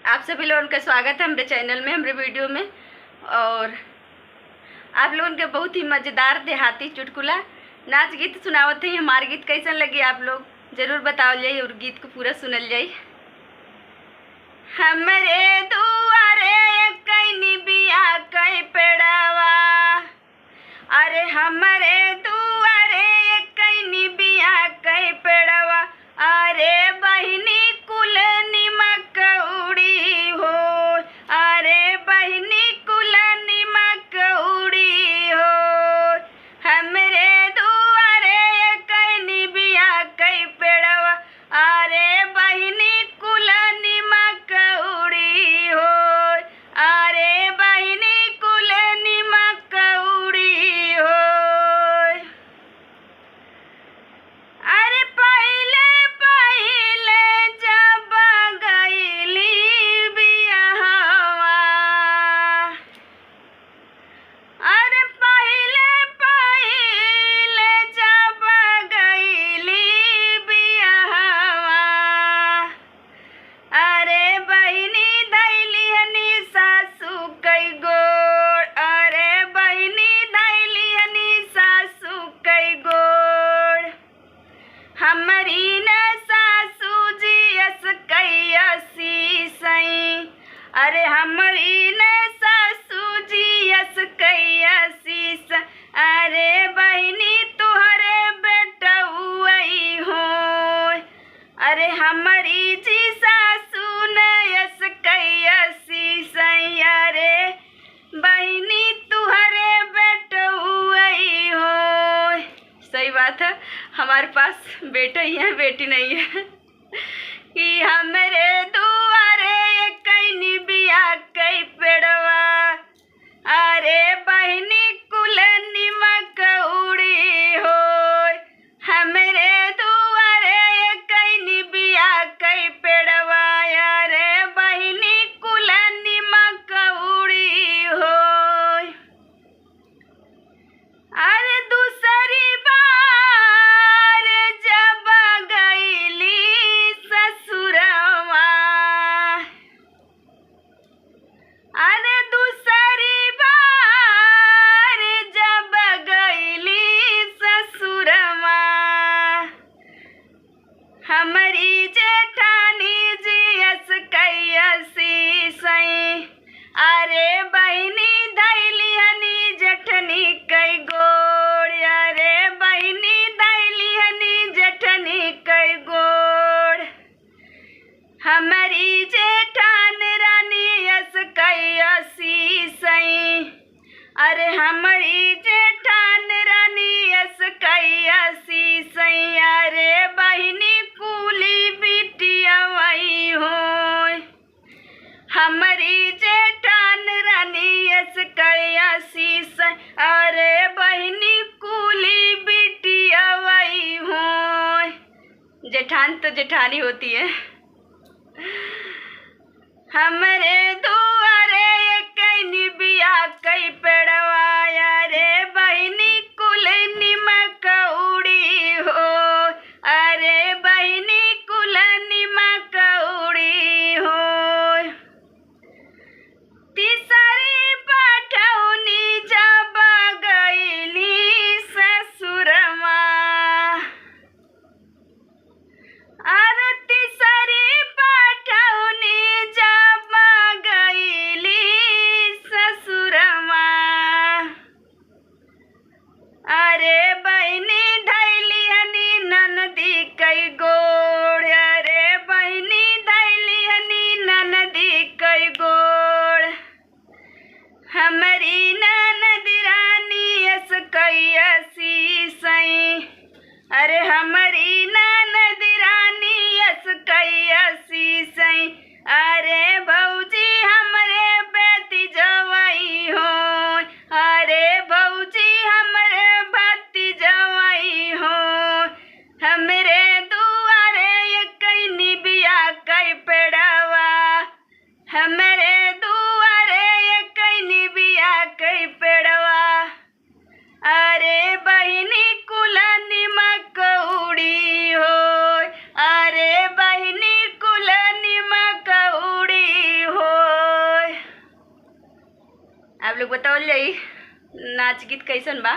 आप सभी लोगों का स्वागत है हमारे चैनल में, हमारे वीडियो में। और आप लोगों के बहुत ही मज़ेदार देहाती चुटकुला नाच गीत सुनावत है। हमारे गीत कैसन लगे आप लोग ज़रूर बताओ जाइए और गीत को पूरा सुनल जाइए। हमरे दुआरे कैनी बिया कई पेड़ावा, अरे हमरे दुआरे कैनी बिया कई पेड़ावा, अरे बहिनी कुल निमक उड़ी हो, अरे बहिनी कुल निमक उड़ी हो। हमरे दुआरे कैनी बिया कई पेड़ावा, अरे बहिनी कुल निमक उड़ी हो, अरे बहिनी कुल निमक उड़ी हो। अरे पहिले पहिले जब गईली बियाहवा, अरे पहिले पहिले जब गईली बियाहवा, अरे बहिनी धैलिहनी सासू कई गोड़, अरे बहिनी धैलिहनी सासू कई गोड़। हमरी न सासू जी अस कैसी सई, अरे हमरी न सासू जी अस कैसी स, अरे बहिनी तुहरे बेटउई हो, अरे हमरी जी सासू न अस कैसी सई, अरे बहिनी तुहरे बेटउई हो। सही बात है, हमारे पास बेटा ही है, बेटी नहीं है। कि हमरे दुआरे कैनी बिया कई पेड़वा, अरे बहिनी कुल निमक उड़ी हो। हमरे दुआरे कैनी बिया कई पेड़वा, अरे बहिनी कुल निमक उड़ी हो। अरे दूसरी बार जब गईली ससुरवा, अरे दूसरी बार जब गईली ससुरवा, हमरी जेठानी जी अस कैसी सई, अरे बहिनी धैलिहनी जेठनी कई गोड़, अरे बहिनी धैलिहनी जेठनी कई गोड़। हमरी जेठान रानी अस कैसी सई, अरे हमरी जेठान रानी अस कैसी सई, अरे बहिनी कुली बिटियावई हो। हमरी जेठान रानी अस कैसी सई, अरे बहिनी कुली बिटियावई हो। जेठान तो जेठानी होती है। हमरे दुआरे कैनी बिया कई पेड़वा, अरे बहिनी कुल निमक उड़ी हो, अरे बहिनी कुल निमक उड़ी हो। तीसरी पठौनी जब गईली ससुरवा, अरे तीसरी पठौनी जब गईली ससुरवा, अरे बहिनी धैलिहनी ननदी कई गोड़, अरे बहिनी धैलिहनी ननदी कई गोड़। हमरी ननद रानी अस कैसी सई, अरे हमरी ननद रानी अस कैसी सई, अरे भौजी हमरे बेटी जवई हो, अरे भौजी हमरे भती जवई हो। हमरे दुआरे कैनी बिया कई पेड़वा, हमरे दुआरे कैनी बिया कई पेड़वा, अरे बहिनी कुल निमक उड़ी हो, अरे बहिनी कुल निमक उड़ी आप लोग बताओ जाई नाच गीत कैसन बा।